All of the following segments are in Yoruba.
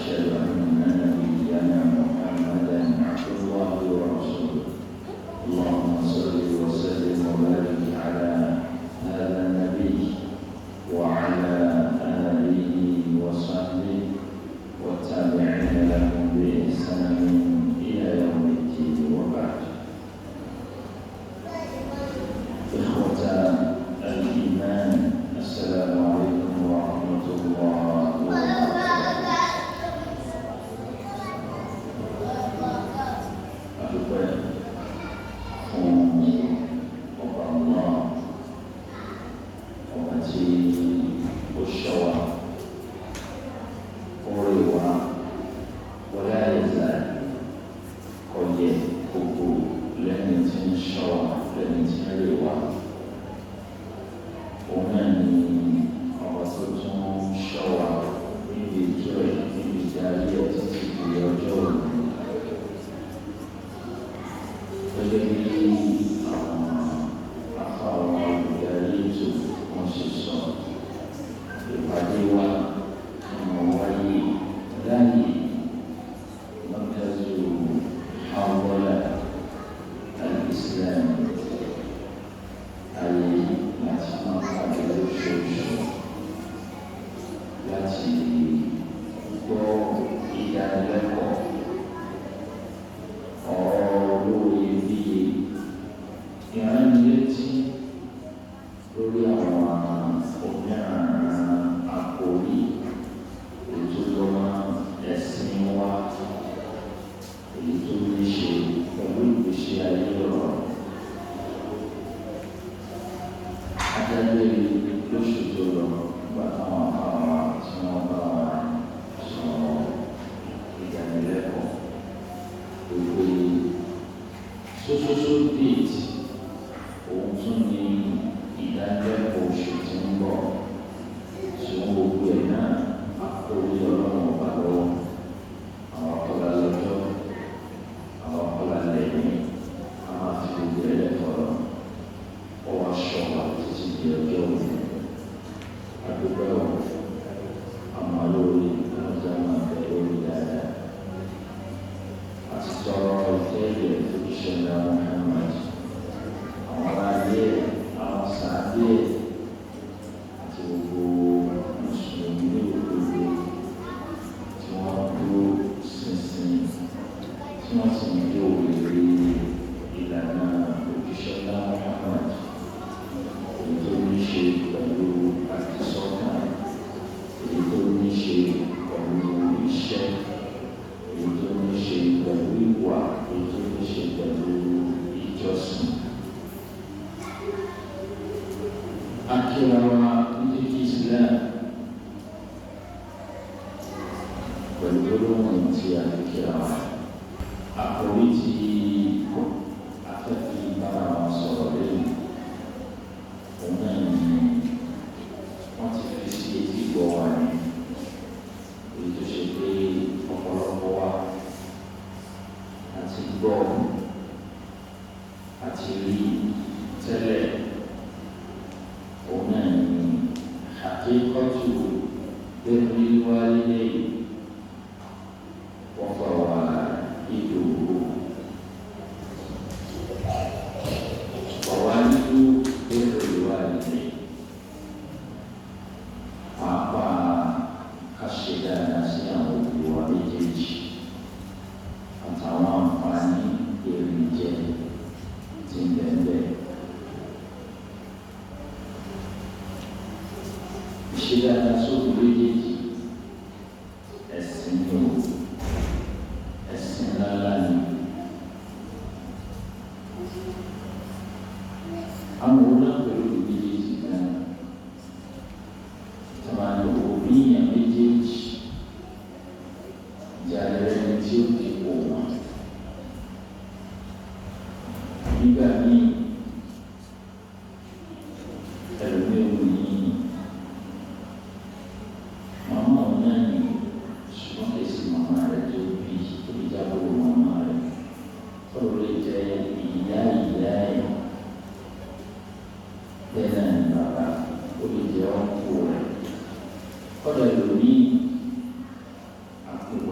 وأشهد أن نبينا محمدا عبد الله ورسوله اللهم صل وسلم وبارك على هذا النبي وعلى آله وصحبه والتابعين لهم بإحسان إلى يوم الدين وبعد. إخوة الإيمان السلام عليكم ورحمة الله وبركاته. Pada dulu ini aku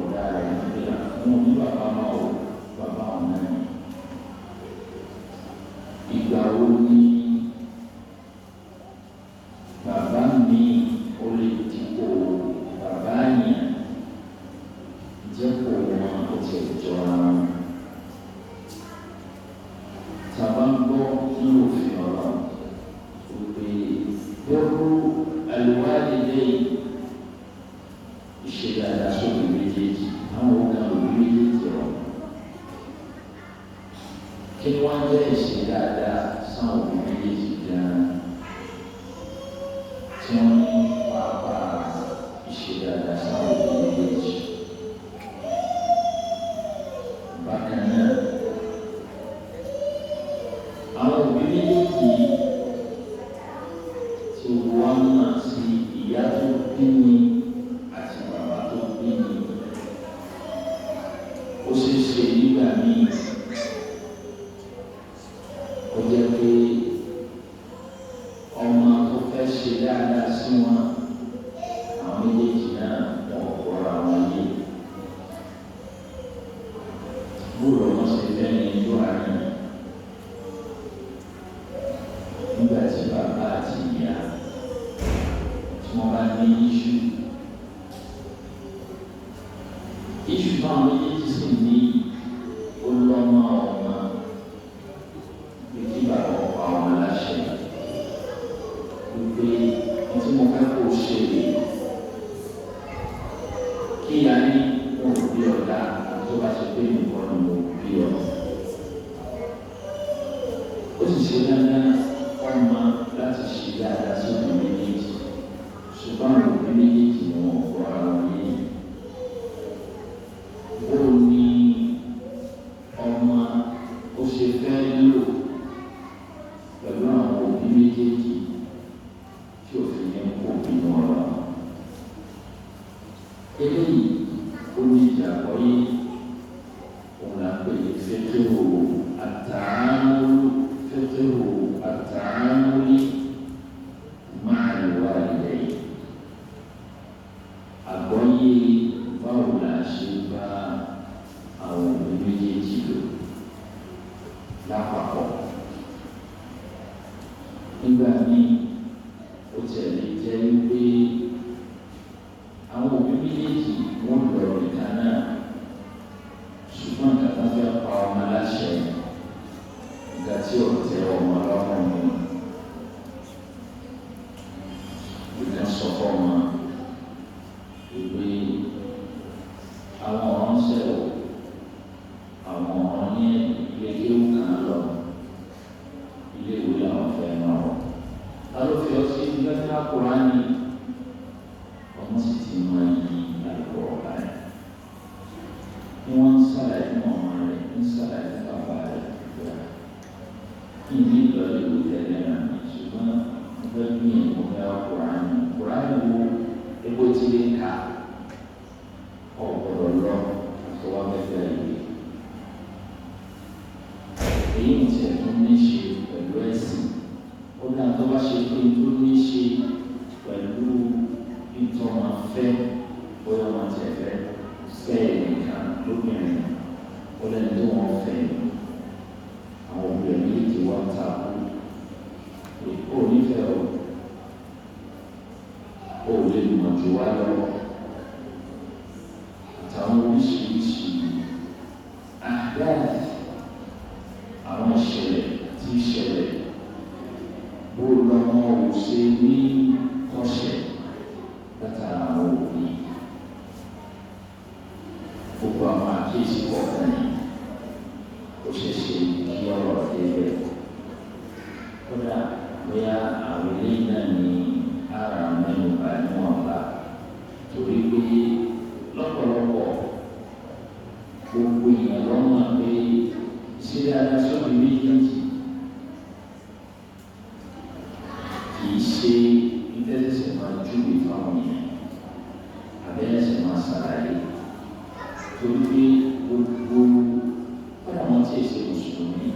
ìjẹ́pọ̀ wọn kò tiẹ̀ jọra wọn. Tàbá ń gbọ́ nínú òfin ọ̀rọ̀ wípé bẹ́rù al-walidayn ìṣe dáadáa sóbì méjèèjì àwọn ọ̀gá òbí méjèèjì ọ̀. Kí wọ́n jẹ́ ìṣe dáadáa sáwọn òbí méjèèjì gan-an tí wọ́n ní pàápàá ìṣe dáadáa sáwọn òbí méjèèjì. Bákan náà, àwọn òbí méjèèjì tí wọ́n mọ̀ sí ìyá tó bí ni àti bàbá tó bí ni. Ó ṣeé ṣe nígbà míì ó jẹ́ pé ọmọ tó fẹ́ ṣe dáadáa sí wọn àwọn méjèèjì náà wọ́n kọ́ra wọn yé. Bóòlù wọn ṣe fẹ́ ní ìlú àárín nígbà tí bàbá àti ìyá tí wọ́n bá ní iṣu náà méjèèjì sì ní olọ́mọ ọmọ bí kí bàbá ọ̀pá ọmọ láṣẹ wípé tí mo fẹ́ kó ṣe lè kí ìyá ní wọn ò bí ọ̀dà tó bá ṣe pé nìkan ni mo bí ọ. Ó sì ṣe dáadáa ọmọ láti ṣe dáadáa sí òbí méjèèjì ṣùgbọ́n àwọn òbí méjèèjì ni wọ́n kọ́ ara wọn yé. Ó ní ọmọ ó ṣe fẹ́ lò pẹ̀lú àwọn òbí méjèèjì tí òfin ní kó bínú ọ̀rọ̀. Eléyìí ó ní ìjàpọ̀ yìí òun là ń pè ní fẹ́tẹ́rù àtàámúlì máa lè wá ilẹ̀ yìí. Àgbọ́yé báwo la ṣe bá àwọn òbí méjèèjì lò lápapọ̀. Nígbà míì ó tẹ̀lé jẹ́ wípé àwọn òbí méjèèjì wọ́n lọ nìkan náà ṣùgbọ́n kàtà fẹ́ pa ọmọ láṣẹ ìgbà tí ò tẹ ọmọ lọ́rùn mi. Ìgbà sọ fọ́mọ wípé àwọn ọ̀rọ̀ ń sẹ̀wọ̀ àwọn ọ̀rọ̀ ní ilé kéwù kan lọ ilé ìwé làwọn fẹ́ máa wọ̀. Ta ló fi ọ sí ilé ní Kùránì? Ọmọ sì ti mọ iyì àlùkò ọ̀gá rẹ̀. Ni wọ́n ń sàlàyé fún ọmọ rẹ̀ ń sàlàyé fún bàbá rẹ̀ gbà. Ìdí ìlọlẹ̀ ìwé tẹ̀lé náà ni ṣùgbọ́n mo fẹ́ gbìyànjú fẹ́ Kùránì. Kùránì wo epo tí lè kà ọ̀gbọ̀dọ̀ lọ àti wá fẹ́fẹ́ ìwé. Èyí ń tiẹ̀ tún ní ṣe pẹ̀lú ẹ̀sìn. Ó dáa tó bá ṣe pé tó ní ṣe pẹ̀lú ìtọ́mọ fẹ́ bóyá wọn ti fẹ́ nìkan lóbìnrin ó lẹ́nu tó wọ́n fẹ́ àwọn obìnrin yìí ti wá ta ó nífẹ̀ẹ́ ó lè mọ̀ jù wá lọ àtàwọn oríṣiríṣi àdáyé àwọn ìṣẹ̀lẹ̀ tí ìṣẹ̀lẹ̀ bó lọ́mọ ò ṣe ní kọ́ṣẹ́ látara àwọn òbí. Gbogbo àwọn àkíyèsí kọ̀ọ̀kan yìí ó ṣe ṣe kí ọ̀rọ̀ débẹ̀. Kódà bóyá àwọn eléyìí náà ní ara mẹ́nu bá níwọ̀n bá torí pé lọ́pọ̀lọpọ̀ gbogbo èèyàn lọ́mọ pé ṣé dáadáa sọ́ọ̀bù méjèèjì kì í ṣe ìtẹ́sẹ̀sẹ̀ máa júwe fáwọn èèyàn abẹ́rẹ́sẹ̀ máa ṣàlàyé torí pé gbogbo kódà wọn tí èsè mùsùlùmí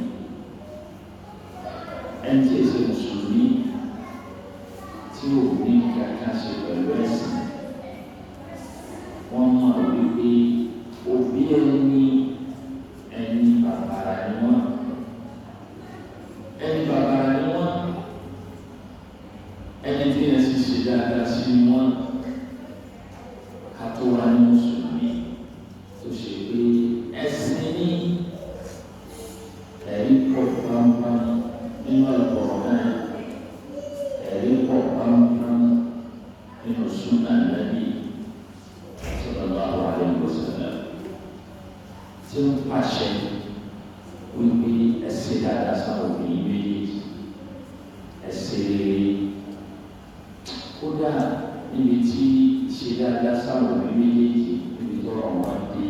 ẹni tí èsè mùsùlùmí tí ò ní kankan ṣe pẹ̀lú ẹ̀sìn wọ́n mọ̀ wípé òbí ẹni bàbàrà ni wọ́n ẹni tí yẹn sì ṣe dáadáa sí ni wọ́n ká tó wá ní mùsùlùmí tí ń pàṣẹ wípé ẹsẹ̀ dáadáa sáwọn obìnrin méjèèjì, ẹsẹ̀ rere. Kódà níbi tí ṣe dáadáa sáwọn obìnrin méjèèjì, níbi tó rọ̀ wọ́n dé,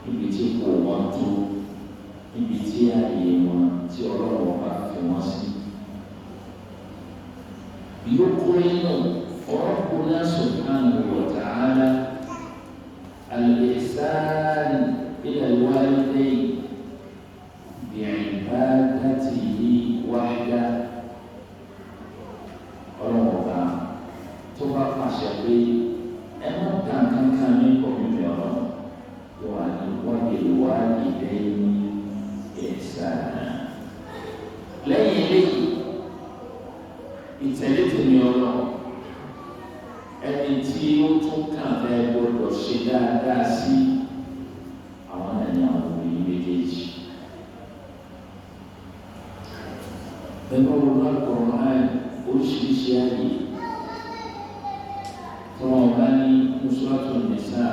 níbi tí kò wọ́n tó, níbi tí ààyè wọn tí Ọlọ́run bá fi wọ́n sí. يقرن ربنا سبحانه وتعالى الإحسان إلى الوالدين بعبادته وحده. Ọlọ́mọba tó bá pàṣẹ pé ẹ má dá kankan ní kọ̀mílì ọ̀rọ̀ tó wà ní وبالوالدين إحسانا. Lẹ́yìn eléyìí, ìtẹ̀lé tèmi Ọlọ́run, ẹni tí ó tún kàn fẹ́ gbọdọ̀ ṣe dáadáa sí àwọn ẹni àwọn obìnrin méjèèjì. Bẹ́ẹ̀ wọ́n bá kọ̀ọ̀rọ̀ náà oríṣiríṣi ààyè tí wọ́n bá ní Suratul Nisa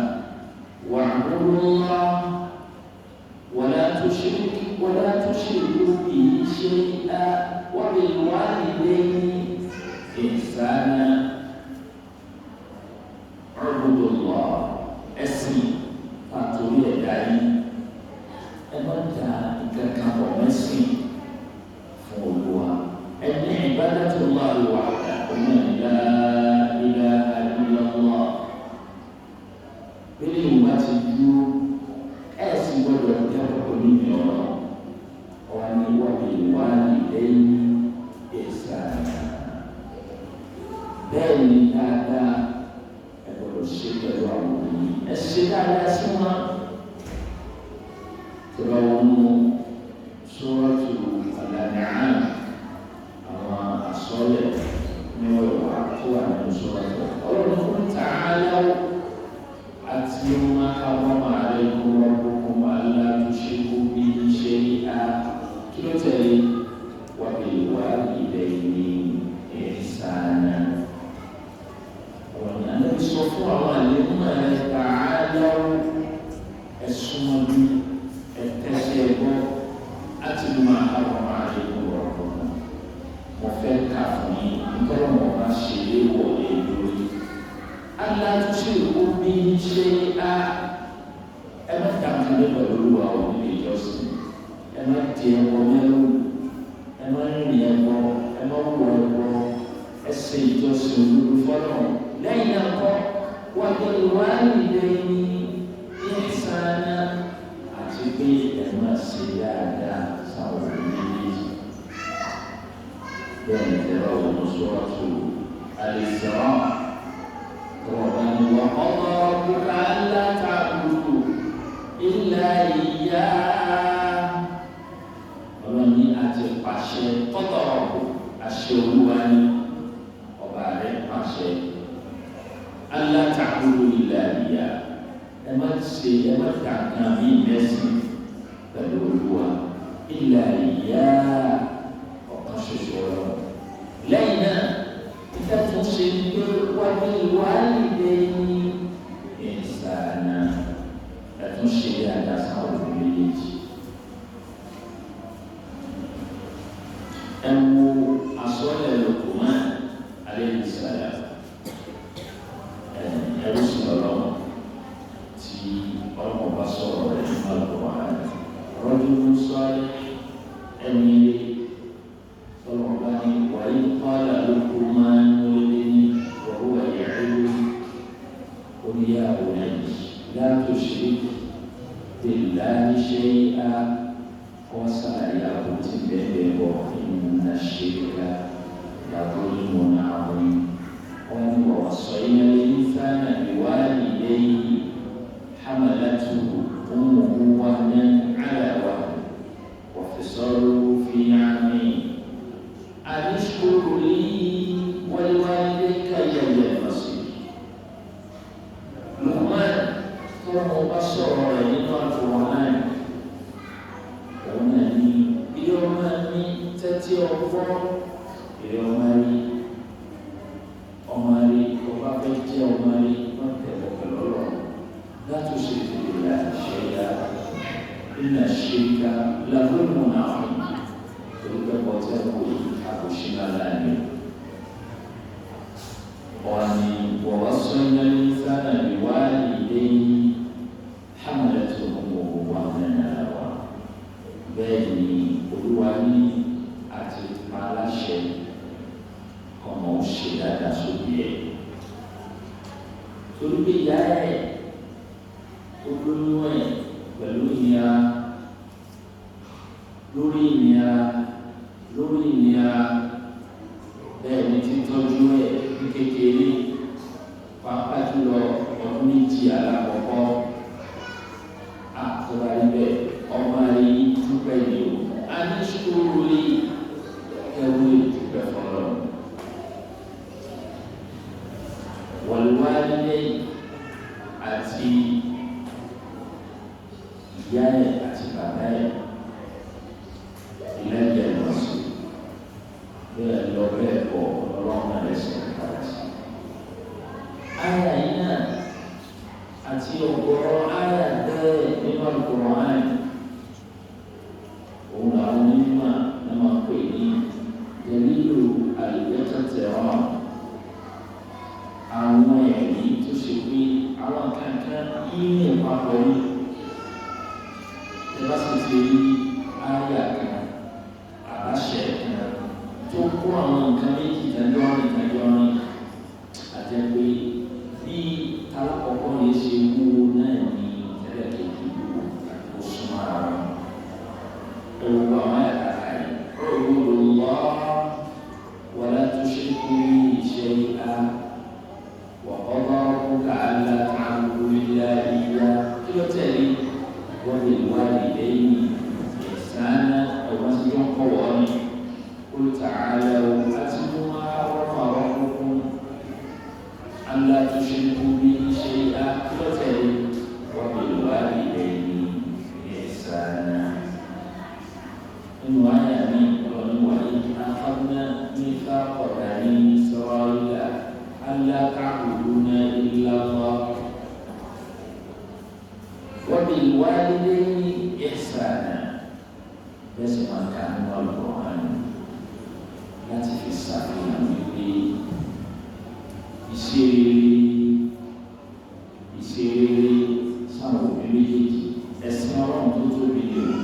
wa'budullaha wala tushriku bihi shay'an wa bil walidayni إحسانا. اعبدوا الله اسمي فاتوري داي أمتى كان مسي فولوا أن عبادة الله وحده ومن لا إله إلا الله بلي ما تجو أسي ودو يبقى من يوم وأني وبالوالدين إحسانا. Bẹ́ẹ̀ ni dáadáa ẹ gbọ́dọ̀ ṣe pẹ̀lú àwọn obìnrin. Ẹ ṣe dáadáa sí wọn. Tí wọ́n wọ́n mú Suratul Al-An'am, àwọn àsọ̀lẹ̀ ní ọ̀rọ̀ tó wà nínú Suratul. Ọlọ́run fún ta'alaw àti ma harrama alaykum rabbukum alla tushriku bihi shay'an. Kí ló tẹ̀lé? Wa bil walidayni ihsana. Sọ fún àwọn àlékún rẹ̀ ta'alaw ẹ̀sùnmọ́bí ẹ̀tẹ́sẹ̀ ẹ̀gbọ́ láti ma harrama alaykum rabbukum. Mo fẹ́ kà fún yín nítorí mo bá ṣe léwọ̀ lórí. Alla tushriku bihi shay'an. Ẹ má dàgbà pẹ̀lú Olúwa òní ìjọsìn. Ẹ má di ẹbọ mẹ́rù. Ẹ má rìn ẹbọ. Ẹ má wọ ẹbọ. Ẹ ṣe ìjọsìn olúlu fọ́nà. Lẹ́yìn náà kọ́ وبالوالدين إحسانا àti pé ẹ máa ṣe dáadáa sáwọn méjèèjì. Bẹ́ẹ̀ ni tẹ́lá òun Suratul Al-Isra tọ́wọ́n ní وقضى ربك ألا تعبدوا إلا إياه. Ọlọ́run ní àti pàṣẹ قضى àṣẹ Olúwa ní ọba rẹ̀ pàṣẹ. Allah ta'budu illa iyyah. Ẹ má ṣe ẹ má kankan bí mẹ́sìn pẹ̀lú Olúwa. Illa iyyah, ọ̀kan ṣoṣo Ọlọ́run. Lẹ́yìn náà, ìfẹ́ tó ń ṣe ní pé wa bil walidayni ihsana. Ẹ tún ṣe dáadáa sáwọn òbí méjèèjì. Ẹ wo àsọ̀lẹ̀ Luqman alayhi salam. Ẹ̀rú sí Ọlọ́run tí Ọlọ́run bá sọ̀rọ̀ rẹ̀ nínú Al-Qur'an. Rajulun salih, ẹni Ọlọ́run bá ní wa idh qala Luqmanu libnihi wa huwa ya'iduhu qul ya bunayya la tushrik billahi shay'an. Wọ́n ṣàlàyé àbótí bẹ́ẹ̀ bọ̀ inna ash-shirka la dhulmun 'azim. ووصينا الإنسان بوالديه حملته أمه وهنا على وهن وفصاله في عامين أن اشكر لي ولوالديك إلي المصير. لقمان ثم بصر إلى القرآن ومني يوم تتي يوم ọmọrí ọba fẹ́ jẹ́ ọmọrí wọ́n tẹ̀lé pẹ̀lú ọ̀rọ̀ láti ṣe ìdílé àṣẹ yá inna syirka la zulmun 'azim. Orúkọ bọ́tẹ́ kò àbòsí lálá ni. Wọ́n ní wọ́n wá sọ́yìn ní sáà ìwádìí lẹ́yìn hamalatu ummuhu wahnan 'ala wahn. Bẹ́ẹ̀ ni Olúwa ní àti aláṣẹ ọmọ ṣe dáadáa sóbi ẹ̀. Torí pé ìyá ẹ̀ olóyún ẹ̀ pẹ̀lú ìnira lórí ìnira bẹ́ẹ̀ ni títọ́jú ẹ̀ ní kékeré pàápàá jùlọ ọdún méjì alákọ̀ọ́kọ́ àtọ́ra ibẹ̀ ọmọ rẹ̀ yìí dúpẹ́ ni o a ní sùúrù rí ẹ̀wù ìdúpẹ́ fọlọ́ wàlúwàlẹ́ àti ìyá ẹ̀ àti bàbá ẹ̀ ìlẹ́jẹ̀ lọ sí bẹ́ẹ̀ lọ bẹ́ẹ̀ bọ̀ ọlọ́run ẹ̀sìn padà sí. Àyà yìí náà àti ọ̀gọ̀rọ̀ àyà bẹ́ẹ̀ nínú Al-Qur'an òun làwọn onímọ̀ náà máa pè ní dalilu al-iqtiran. Àwọn ẹ̀rí tó ṣe pé àwọn kankan yìí ní ìpapọ̀ ní ẹ bá sì ti rí àyà kan àṣẹ kan tó kó àwọn nǹkan méjì dájọ́ rìn àti pé bí alákọ̀ọ́kọ́ yẹn ṣe wúwo náà ní tẹ́lẹ̀ kejì wúwo àti súnmọ́ ara wọn. Ẹ̀rù àwọn àyàkàkà yìí ọ̀rọ̀ lọ́ wala tushriku bihi shay'an wa qada rabbuka alla ta'budu illa iyyahu kí ló tẹ̀lé wa bil walidayni ihsana ọ̀gbọ́n sí yóò kọ́ wọ́n ní qul ta'alaw atlu ma harrama rabbukum alla tushriku bihi shay'an kí ló tẹ̀lé wa bil walidayni ihsana. Nínú àyà mi ọ̀rọ̀ wà ní akhadna mithaqa bani Israila alla ta'buduna illa Allah wa bil walidayni ihsana. Bẹ́ẹ̀ sì máa ka nínú Al-Qur'an láti fi ṣàfihàn wípé ìṣeré sáwọn òbí méjèèjì ẹ̀sìn Ọlọ́run tó tóbi ni o.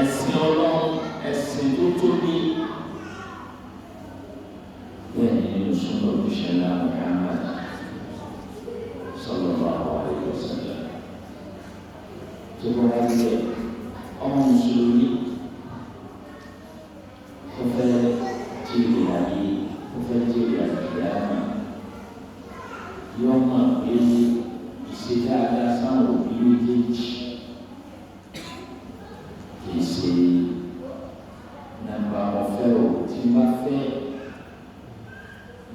Ẹ̀sìn Ọlọ́run ẹ̀sìn tó tóbi bẹ́ẹ̀ ni nínú súnmọ́ òṣèlú Muhammad sallallahu alaihi wasallam. Tó bá wá lé ọmọ mùsùlùmí tó fẹ́ jíire ayé tó fẹ́ jíire àkìyámà yóò mọ̀ pé ìṣe dáadáa sáwọn òbí méjèèjì kì í ṣe nàmbà ọ̀fẹ́ o tí bá fẹ́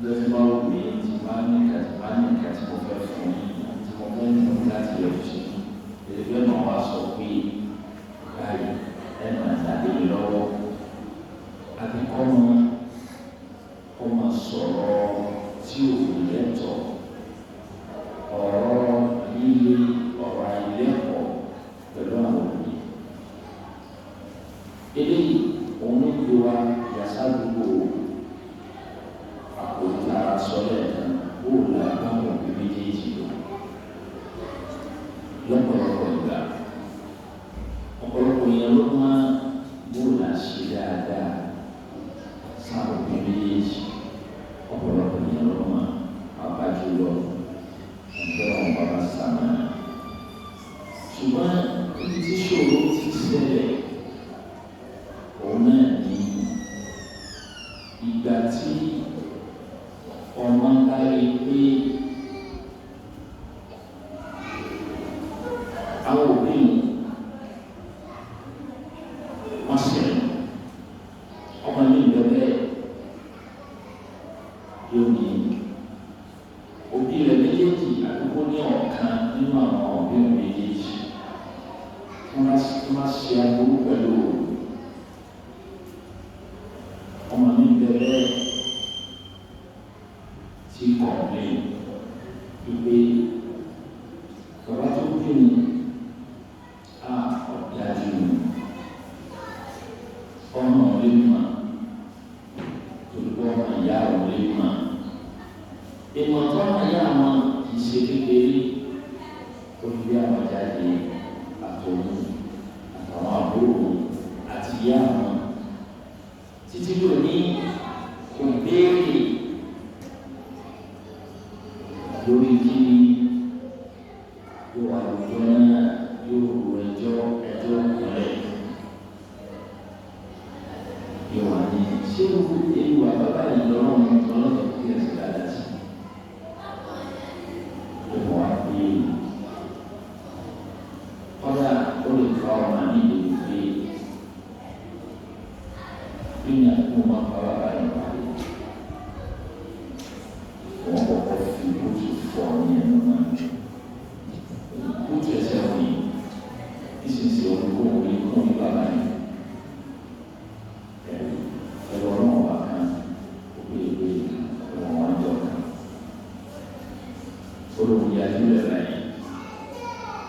lọ́sí bá wù mí tí bá ní nǹkan tí mo fẹ́ fún yín tí mo fẹ́ nínú láti yọ̀ sí ẹgbẹ́ náà wá sọ pé báyìí ẹ máa dàbí lọ́wọ́ àbí kọ́ máa sọ̀rọ̀ tí ò lẹ́tọ̀ ọ̀rọ̀ líle ọ̀rọ̀ àìlẹ́kọ̀ọ́ pẹ̀lú àwọn òbí. Eléyìí òun ló gbé wa yàtọ̀ àdúgbò àpòtá sọ́lẹ̀ náà ó là báwọn òbí méjèèjì lọ. Lọ́pọ̀lọpọ̀ ìgbà ọ̀pọ̀lọpọ̀ yẹn ló máa bóòlà ṣe dáadáa sáwọn òbí méjèèjì. Ọ̀pọ̀lọpọ̀ yẹn ló máa bàbá jùlọ ẹgbẹ́ wọn bàbá sàmà. Ṣùgbọ́n ibi tí ṣòro ti ṣẹlẹ̀ òun náà ní ìgbà tí ọmọ ń bá rí pé àwọn òbí wọn ṣẹlẹ̀ ọmọ ní ìbẹ̀bẹ̀ yóò ní òbí rẹ̀ méjèèjì àdúgbò ní ọ̀kan nínú àwọn òbí rẹ̀ méjèèjì wọ́n máa ṣe aburú pẹ̀lú ọmọ ní ìbẹ̀bẹ̀ tí kọ̀ọ̀lẹ́ ìpè bàbá tó bí mi dia juga baik,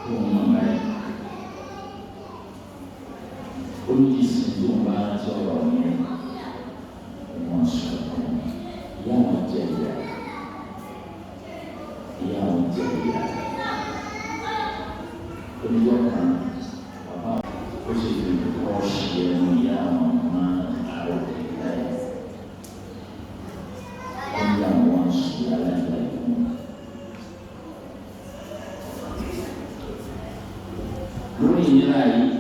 rumah baik. Kunci sejumlah corongnya masuk yang menjadi penunjukan apa posisi yang ada yang masuk jalan lagi. Luri nilai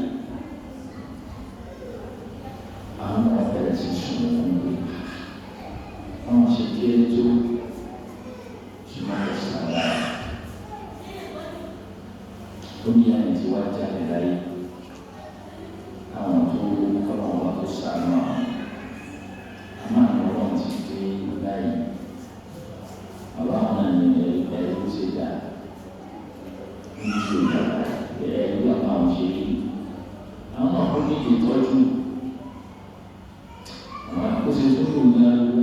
itu cuma kesalahan dunia yang diwajah dari kalau waktu sama aman orang sisi baik awalan dari sudah dari dua tahun sini anak pergi ditoju aku sesungguhnya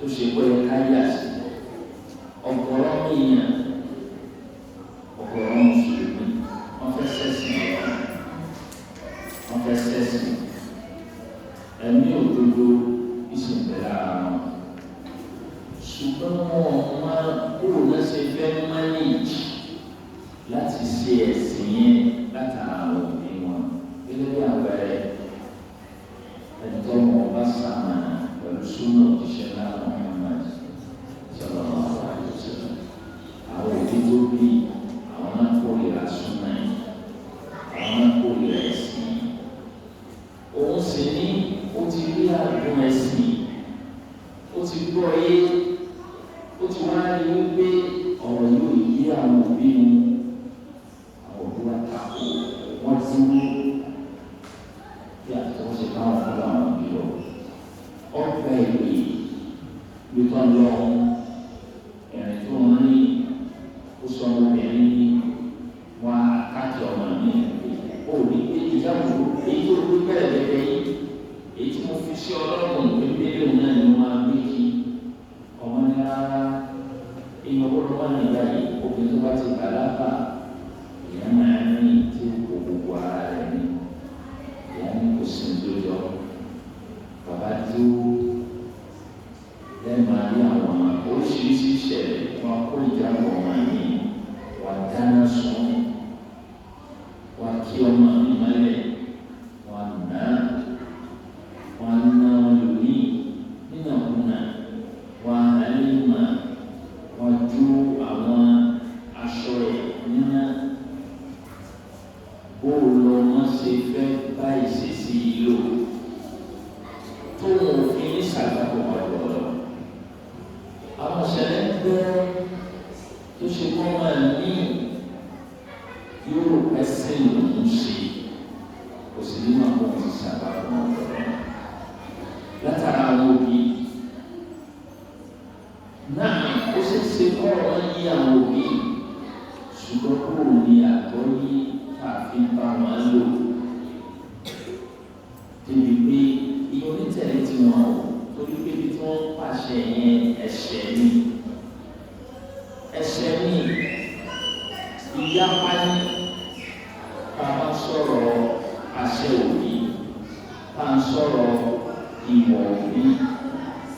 tó ṣe pé káyà sí ọ̀pọ̀ èèyàn ọ̀pọ̀lọpọ̀ mùsùlùmí wọ́n fẹ́ sẹ́sìn ọ̀rọ̀ wọ́n fẹ́ sẹ́sìn ẹ̀mí òdodo ìsìnbẹ̀rẹ̀ ara wọn ṣùgbọ́n wọn máa kúrò lẹ́sẹ̀ fẹ́ mánéjì láti ṣe ẹ̀sìn yẹn látara àwọn òbí wọn gẹ́gẹ́ bí àpẹẹrẹ ẹni tó wọn bá sàmànà pẹ̀lú súnà òjíṣẹ́ láwọn Muhammad sallallahu alaihi wasallam àwọn òbí tó bí àwọn náà kórìíra súnà yìí àwọn náà kórìíra ẹ̀sìn yìí òun sì ní ó ti rí àdúgbò ẹ̀sìn ó ti gbọ́ yé ó ti wá rí wípé ọ̀rọ̀ yóò yí àwọn òbí wọn àwọn òbí wa tako wọ́n dúró bí àtúntò ṣe káwọn fún àwọn òbí lọ ọgbà ìwé wípé lọ ẹ̀rìn tó ń rí ó sọ obìnrin ní wọn káàkiri ọmọ mi ó ní pé ìjábọ̀ èyí tó gbé bẹ́ẹ̀ bẹ́ẹ̀ yìí èyí tí mo fi ṣe ọlọ́run pépé lóun náà ni wọ́n á gbé kí ọmọ ní rárá èèyàn gbọ́dọ̀ wà nígbà yìí obìnrin tó bá ti bàlágà èèyàn máa ń rìn tí kò gbogbo ara rẹ̀ ní èèyàn ní kò sí lójọ bàbá tó lẹ́nu ayé àwọn oríṣiríṣi ìṣẹ̀lẹ̀ wọn kó ìjábọ̀ wọn ní wọn dáná sun wọn kí ọmọ mi mọ́lẹ̀ wọn nà wọn ná wọn lórí nínàkúnà wọn àlìmọ wọn ju àwọn aṣọ ẹ̀ nínà bóòlù ọmọ ṣe fẹ́ bá ìṣesí lò tó wọn fi ní sàgbàpọ̀ ọ̀dọ̀ àwọn ìṣẹ̀lẹ̀ ń gbẹ́ tó ṣe kọ́ máa ní yóò ẹsẹ̀ lòún ṣe kò sì ní máa kó ti sàgbàpọ̀ ọ̀dọ̀ látara àwọn òbí náà ó ṣe ṣe kọ́ wọn yí àwọn òbí ṣùgbọ́n kúrò ní àtọ́ yí káàfin bá wọn lò débi pé iye onítẹ̀lé tí wọn ò torí pé bí wọ́n pàṣẹ yẹn ẹ̀ṣẹ̀ ní ìyapa ní bàbá sọ̀rọ̀ àṣẹ òbí bá ń sọ̀rọ̀ ìwọ̀ òbí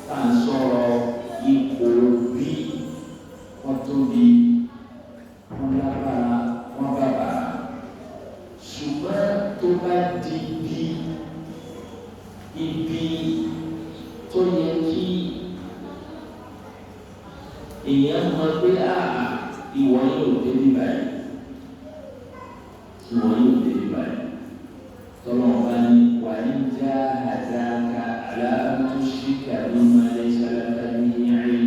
bá ń sọ̀rọ̀ ipò òbí wọ́n tóbi wọ́n lágbára wọ́n bàbà ṣùgbọ́n tó bá di ibi tó yẹ kí èèyàn mọ̀ pé ìwọ yóò débi báyìí ìwọ yóò débi báyìí tọ́lọ́ ọba ní wà ní já àdáka aláàtúnṣíkà ní malẹ̀ sálàkà ní ìrìn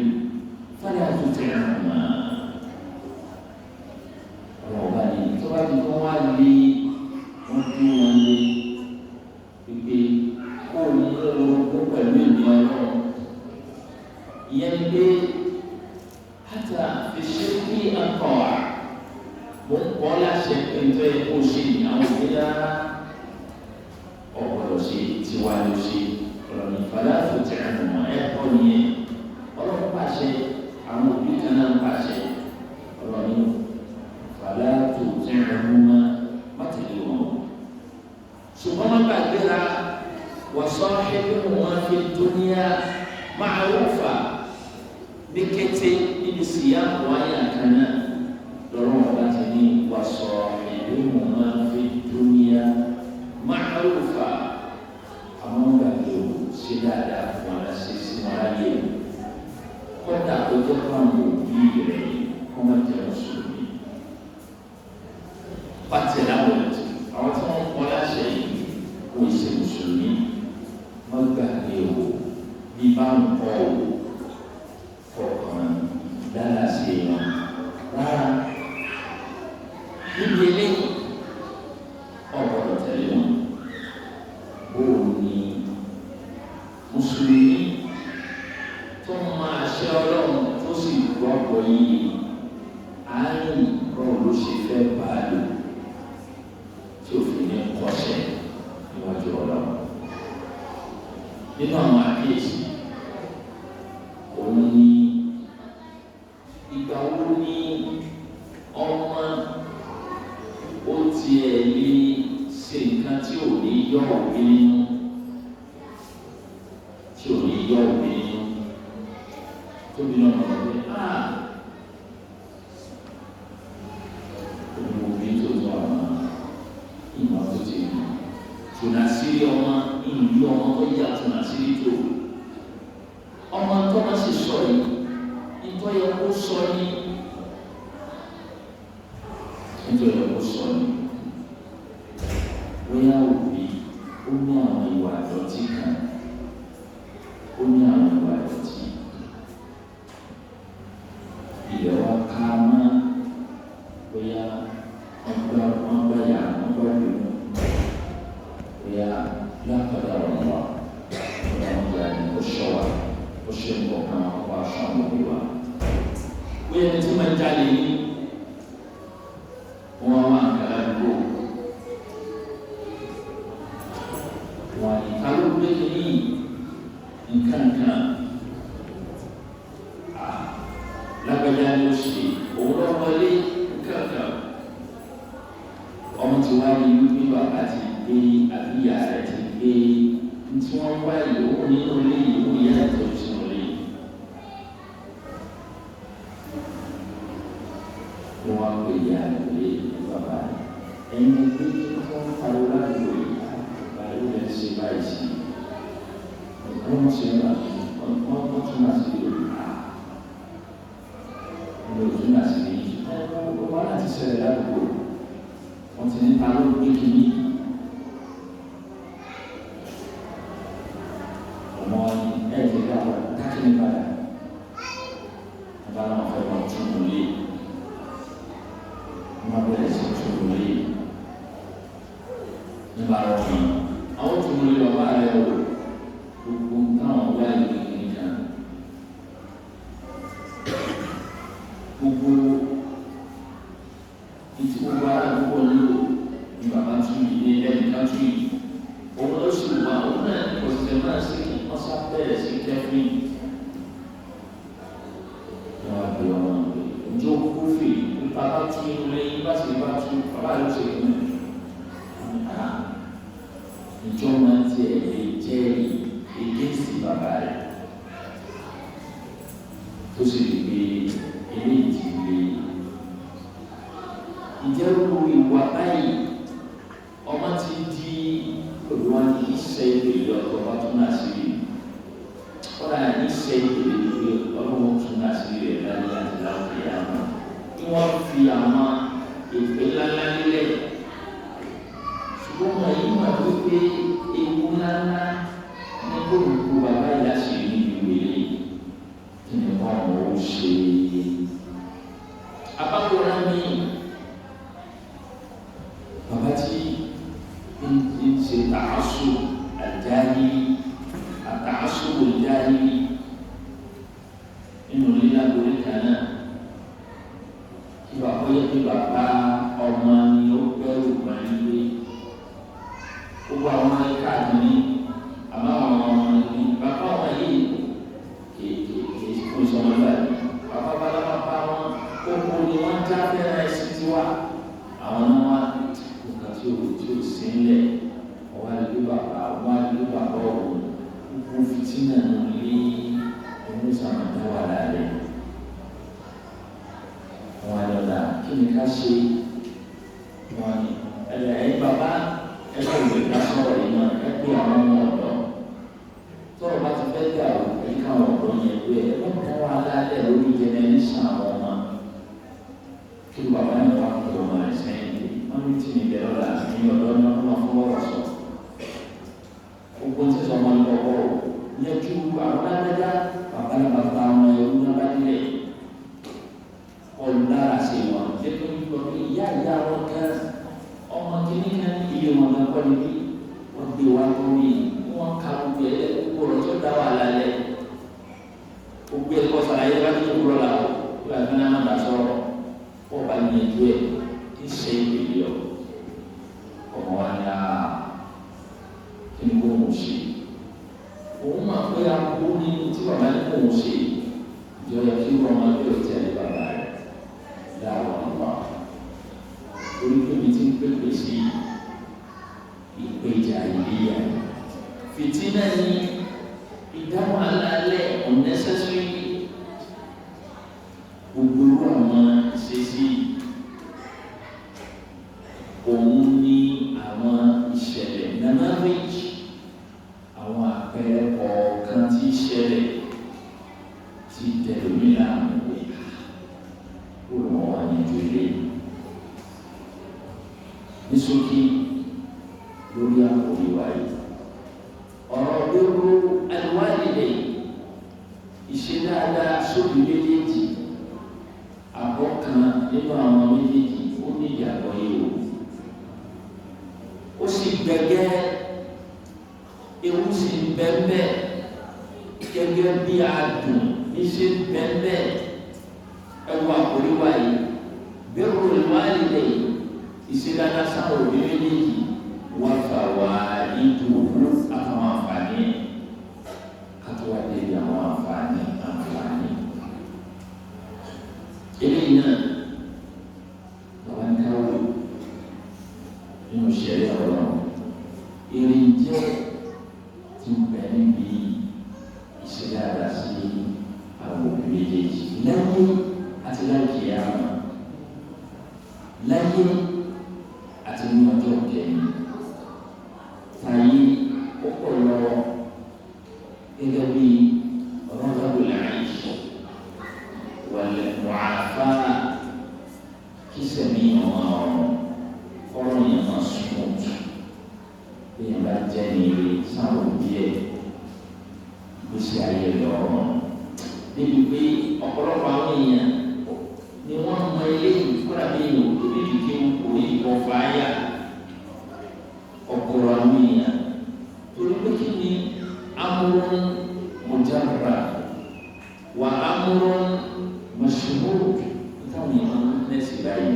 fàlẹ́ àtúntẹ̀ àmà ọ̀rọ̀ ọba ní tó bá ti kọ́ wá lé wọ́n dún wọn lé pípé kó o ní orogún pẹ̀lú ìní ọlọ́run ìyẹn pé hátà fi ṣe kí akọ̀ wá mo ń kọ́ láṣẹ pé ń tọ́ ẹ kó o ṣe àwọn òbí rárá ọ̀pọ̀lọ̀ ṣe tiwa ló ṣe ọ̀rọ̀ ní ìfàlẹ́ àtúntẹ̀ àmà ẹ̀kọ́ nìyẹn ọlọ́run pàṣẹ àwọn òbí kan náà pàṣẹ ọ̀rọ̀ ní ìfàlẹ́ àtúntẹ̀ àmà mọ́tẹ̀lé wọn ṣùgbọ́n má gbàgbéra وصاحبهما في الدنيا معروفا بكتي بسياق ويا كان لرغبتني وصاحبهما في الدنيا معروفا أمام بلو سدادا ولا سيسمالي قد أجرم بيري كما ترسلني فتلاوت أو تقول ولا شيء ويسمسلني gbàgbé o bí bá ń kọ́ o fọkàn dára sí wọn rárá níbi eléyìí ọ̀gbọ́dọ̀ tẹ̀lé wọn bóun ni mùsùlùmí tó máa ṣe ọlọ́run tó sì gbọ́gbọ́ yìí àárín bọ́ọ̀ ló ṣe fẹ́ bá a lò tí òfin ní kọ́ṣẹ́ níwájú ọlọ́run. Nínú àwọn àkíyèsí òun ni ìgbà wo wo ní ọmọ ó tiẹ̀ lè ṣe nǹkan tí ò ní yọ òbí nínú tóbi náà mọ̀ pé òbí tó tọ́ àwọn ìmọ̀ tó ti rí tùnà sírí ọmọ ìlú ọmọ tó yà tùnà sírí tó ọmọ tó wọ́n sì sọ yìí nítorí yẹ kó sọ ní bóyá òbí ó ní àwọn ìwà àdọ̀tí kan ilẹ̀ wa ká mọ́ bóyá wọ́n gbá yà wọ́n gbá lù bóyá lápàdà ọ̀rọ̀ wa bóyá wọ́n gbá ní kó ṣọ́ wa kó ṣe ń bọ̀ kan wá aṣọ àwọn òbí wa. bóyá ẹni tí wọ́n jáde ní wọ́n wá nǹkan ládùúgbò wọ́n ní ká ló gbé kí ní nǹkan lágbàjá ni ó ṣe òun lọ wọlé kankan ọmọ tí wàá ní wípé bàbá ti gbé àbíyá rẹ ti gbé tí wọ́n wá ìyókù nínú ilé ìyókù ìyá ìtọ́jú sínú ilé wọ́n wá pè ya ìwé bàbá rẹ ẹni pé wọ́n pariwo ládùúgbò yìí báyìí ó lè ṣe báyìí sí wọ́n ṣe ń bá wọ́n tún máa ṣe ìlú lójú náà sì ní wọ́n láti ṣẹlẹ̀ ládùúgbò wọ́n ti ní ta ló gbé kínní ọmọ ẹ̀jẹ̀ dáwọ̀ dákìní padà ọba náà fẹ́ wọn tún un lé wọ́n bẹ̀rẹ̀ sí tún un lé nígbà wọn àwọn tún un lé bàbá rẹ̀ wò gbogbo táwọn wá ìlú nìkan gbogbo ìtì gbogbo àdúgbò nílò ní bàbá tún yìí ní ẹnìkan tún yìí òun ló sì wà òun náà ní òṣìṣẹ́ máa sí wọ́n sá bẹ̀rẹ̀ sí kẹ́fín wọ́n á gbé ọmọ rẹ̀ ǹjẹ́ ó kó fè bàbá tún inú lẹ́yìn bá sì bá tún bàbá ló ṣe fún mi ìjọ máa ń tiẹ̀ lè jẹ́ ìgbésí bàbá rẹ̀ tó sì lè gbé ilé ìdílé ìjẹ́ olórí ìwà báyìí ọmọ ti di olùwà ní iṣẹ́ ìpèlè ọ̀tọ̀ bá tún náà sí rí kọ́dà ní iṣẹ́ ìpèlè ìpèlè ọlọ́wọ́ tún náà sí rí ẹ̀dá ní àti láwùjọ ìyá wọn kí wọ́n fi àwọn èpè ńláńlá nílẹ̀ ṣùgbọ́n wọn yìí wà wípé ewu ńláńlá ní kóòtù bàbá ìyá sí rí ìwélé kí ni wọ́n mọ̀ ó ṣe abáwòrán mi bàbá tí ń ṣe tààsù àjáyé àtàásù àjáyé nínú lílá lórí kan náà kí bàbá yẹ kí bàbá ọmọ ni ó gbẹ́rù máa ń gbé gbogbo àwọn ẹ̀ka àdúní àbáwọn ọmọ ní bàbá ọmọ yìí kì í kó sọmọ báyìí bàbá bàbá wọn gbogbo ni wọ́n já fẹ́ràn ẹ̀sìn tiwa àwọn náà wá nǹkan tí o sí ńlẹ̀ wọ́n á lé bàbá ọ̀hún gbogbo fìtínà náà lé onísàmùtá wà lálẹ́ wọ́n á lọ́la kí ni ká ṣe wọ́n ní ẹ̀yìn bàbá ẹ̀kọ́ ìwé ká sọ̀rọ̀ yìí náà ẹ̀kọ́ àwọn ọmọ ọ̀dọ́ tọ́rọ̀ bá ti fẹ́ dà o ẹ̀ka ọ̀dọ́ yẹn pé ẹ̀kọ́ wà lálẹ́ lórí jẹnẹrẹ́sàn àwọn ọmọ kí bàbá yẹn wá kó ọmọ rẹ̀ sẹ́yìn wọ́n ní tí ní bẹ̀rẹ̀ ọ̀la ní ọ̀dọ́ ní ọdún náà fún ọ̀rọ̀ sọ. gbogbo tí sọ ọmọ nípa ọkọ yẹ kí àwọn adájá bàbá náà bàbá ọmọ ẹrú náà bá nílẹ̀ ọ̀lára sí wọn jẹ́ pé nípa pé ìyá wọn kan ọmọ kìíní kan iye wọn kan kọ́ níbí wọ́n gbé wá tó ní wọ́n ka gbogbo ẹ̀ gbogbo ọ̀rọ̀ tó dá wà lálẹ́ gbogbo ẹ̀ kọ́ sàlàyé bá tó kúrọ̀ la o wọ́n àgbẹ̀ náà dà sọ̀rọ̀ wọ́n bá yẹn ju ẹ̀ kí ṣe ìpèlè ọ̀ ọmọ wa ní a kí ni kò mọ̀ ṣe òun máa pé akó ní tí bàbá ní kò mọ̀ ṣe ìjọ yẹ kí wọ́n máa bí ọ̀tí ẹ̀ bàbá rẹ̀ pépè sí ìpèjà ìlíyà. Fìtínà ni ìdáhùn alálẹ̀ unnecessary gbogbo àwọn ìṣesí òun ní àwọn ìṣẹ̀lẹ̀ namarage àwọn àpẹẹrẹ kọ̀ọ̀kan tí ìṣẹ̀lẹ̀ ti tẹ̀lómìnà àwọn ìhà olùwọ́n wà ní ìjọ ilé ní ṣókí lórí àkòrí wáyé ọ̀rọ̀ gbogbo alwalidai ìṣe dáadáa sóbi méjèèjì àbọ̀kan nínú àwọn méjèèjì ó ní ìyàtọ̀ yìí ó sì gbẹgẹ́ ewu sì bẹ́ẹ̀ gẹ́gẹ́ bí adùn níṣẹ́ bẹ́ẹ̀ ẹwà àkórí wáyé bẹ́ẹ̀rù alwalidai ìṣe dáadáa sáwọn òbí méjèèjì wọ́n fà wá ìdúró àtàwọn àǹfààní kátówádé bí àwọn àǹfààní eléyìí náà bàbá ń káwọ́ nínú ìṣẹ̀lẹ̀ ọ̀rọ̀ ìrìn jẹ́ ti bẹ̀ níbi ìṣẹ̀lẹ̀ àdásí àwọn òbí méjèèjì láyé àti láyé àwọn láyé àti ní ọjọ́ kẹyìn táyé ó pọ̀ lọ́wọ́ gẹ́gẹ́ bí rọ́gàbù làáyé wàlẹ̀ wàáfà kí sẹ́mi ọ̀rọ̀ ọ̀rọ̀ yẹn máa súnmọ́ jù bí yẹn bá jẹ́ ní ilé sáwọn díẹ̀ gbèsè ayé lọ́rọ̀ níbi pé ọ̀pọ̀lọpọ̀ àwọn èèyàn ni wọ́n mọ eléyìí kúrò bí ìlú òbí kìkì orí ìbọn fàáyà ọ̀pọ̀lọpọ̀ àwọn èèyàn torí pé kí ni amúrún mọ̀jára wà amúrún mọ̀ṣúmọ́rò táwọn èèyàn nẹ́sì báyìí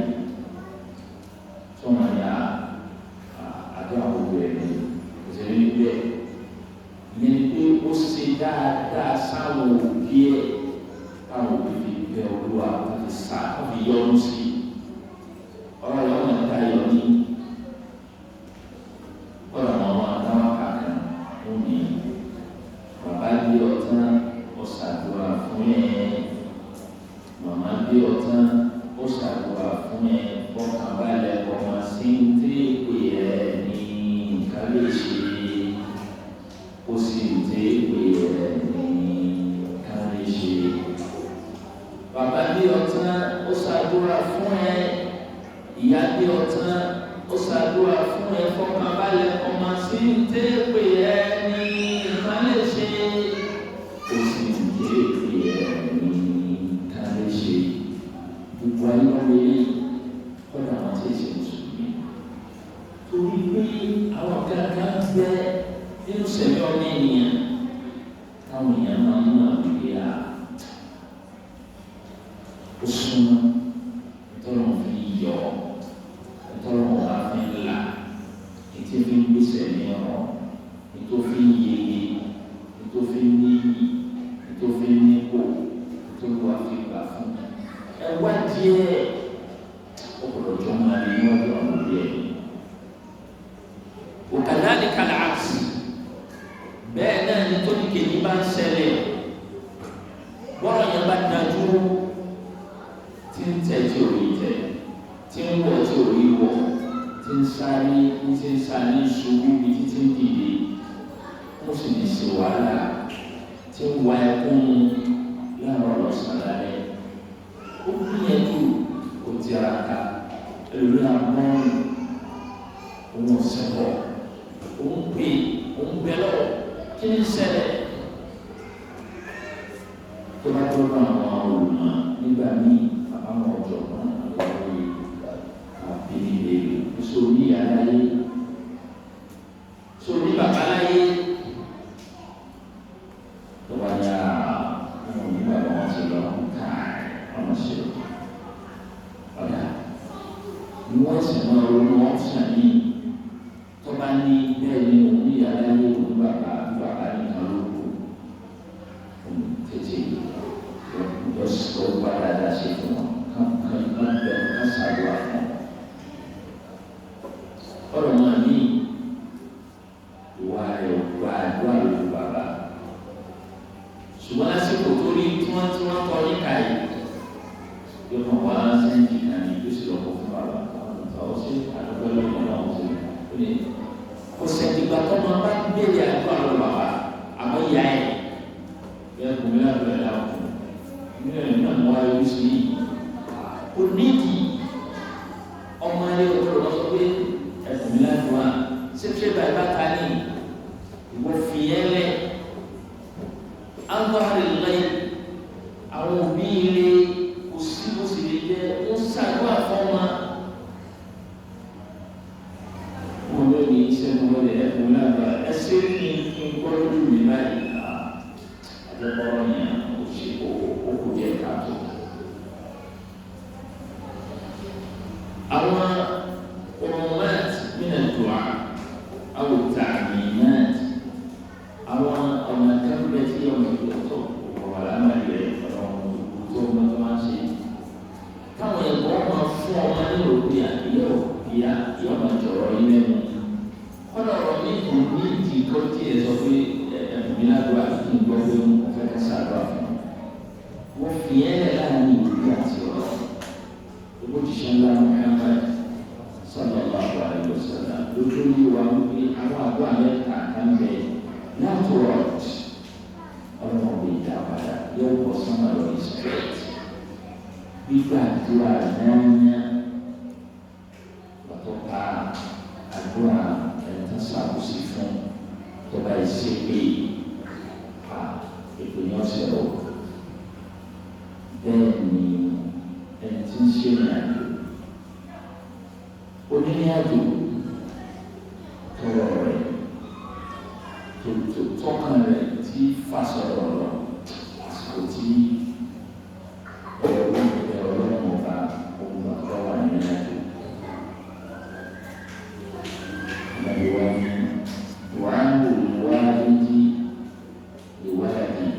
sọ́nà yà àdó àwòrán ẹ̀mí òṣèré níbẹ̀ ìyẹn ni pé ó ṣe dáadáa sáwọn òbí ẹ̀ táwọn òbí fi bẹ olúwa láti sá wọ́n fi yọ ọ́nù sí ọ̀rọ̀ ìyàwó náà ká yọ ní ọ̀rọ̀ àwọn àdáwà kàkàn ó ní bàbá bí ọ̀tán ó ṣàdúrà fún ẹ̀ màmá bí ọ̀tán ó ṣàdúrà fún ẹ̀ fọkànbalẹ̀ ọmọ sí ń tẹ́ pé ẹ̀ ní nǹkan lè ṣe ó sì ń tẹ́ pé ẹ̀ ní nǹkan lè ṣe. Bàbá bí ọ̀tán ó ṣàdúrà fún ẹ̀ ìyá bí ọ̀tán ó ṣàdúrà fún ẹ̀ fọkànbalẹ̀ ọmọ sí ń tẹ́ pé ẹ̀ ní nǹkan lè ṣe ó sì ń tẹ́ pé ẹ̀ ní nǹkan lè ṣe. Gbogbo ayé wọn lè kọ́dà wọn ti ṣe mùsùlùmí torí pé àwọn kankan bẹ nínú sẹ̀mí ọmọ ènìyàn táwọn èèyàn máa ń mú àgbègbè à ó súnmọ́ ìtọ́nà fi yọ ìtọ́nà wà fi là ètò fi ń gbèsè ní ọ̀rọ̀ ètò fi ń yege ètò fi ń níyì ètò fi ń nípò ètò wà fi gbà fún ẹwà díẹ̀ ọ̀pọ̀lọpọ̀ máa ní ọjọ́ àwọn òbí ẹ̀. Òkàdáni kàlà àti bẹ́ẹ̀ náà ní tóbi kejì bá ń ṣẹlẹ̀ bọ́ọ̀rọ̀ yẹn bá dájú tí ń tẹ̀ tí ò rí tẹ̀ tí ń wọ̀ tí ò rí wọ̀ tí ń sáré ṣubú bí títí ń dìde ó sì ní ṣe wàhálà tí ń wá ẹkún láàárọ̀ lọ́sàn-án lálẹ́ ó gbìyànjú ó tiraka ẹlòmí àmọ́ọ̀nù òun ọ̀sẹ̀bọ̀ òun pè òun bẹ̀lọ̀ kí ni ṣẹlẹ̀ tó bá tó bá àwọn olùmọ̀ nígbà míì àbáwọn ọ̀jọ̀gbọ́n àwọn ìwé àbílẹ̀ sórí aláyé sórí bàbá láyé tó bá yà àwọn onígbà wọn ti lọ ká ọmọ ṣe ọ̀dà ni wọ́n sì máa ronú ọ̀sán ní tó bá ní bẹ́ẹ̀ ni òun ní aláyé òun bàbá nìkan ló kù tètè lọ gbá dáadáa ṣe fún wọn kán bẹ̀rù kán ṣàdúrà fún wọn. tahu sih ada belum orang sih ini konsep tiba tu mampu dia yang kalau bapak apa ya ya kemudian berada ini mulai di sini uniti orang yang terus ini kemudian dua setiap bapak tani wafiele Allah rilai awal bili usiku sendiri usahwa forma kemudian ini semuanya mulai asing ingkor dimai ada orangnya usiku dia kaki awal umumat minat doa atau ta'minat awal amakan berarti yang itu walaupun dia orang untuk masih kamu yang bawa forma itu dia menjual ini kalau orang ini di kota seperti bila dua itu belum mereka sadar wafiel lah ni dia siapa itu disangka Muhammad sallallahu alaihi wasallam dulu wampi awal mereka kan natural orang beda pada yang bersama dengan straight bila jualannya atau adua yang tersabut sifon terbaik sepi itu yang seru dan intensinya uniknya tu kalau tu tokan ti fasa orang seperti orang muka kawan itu Tuhan walidi liwaladi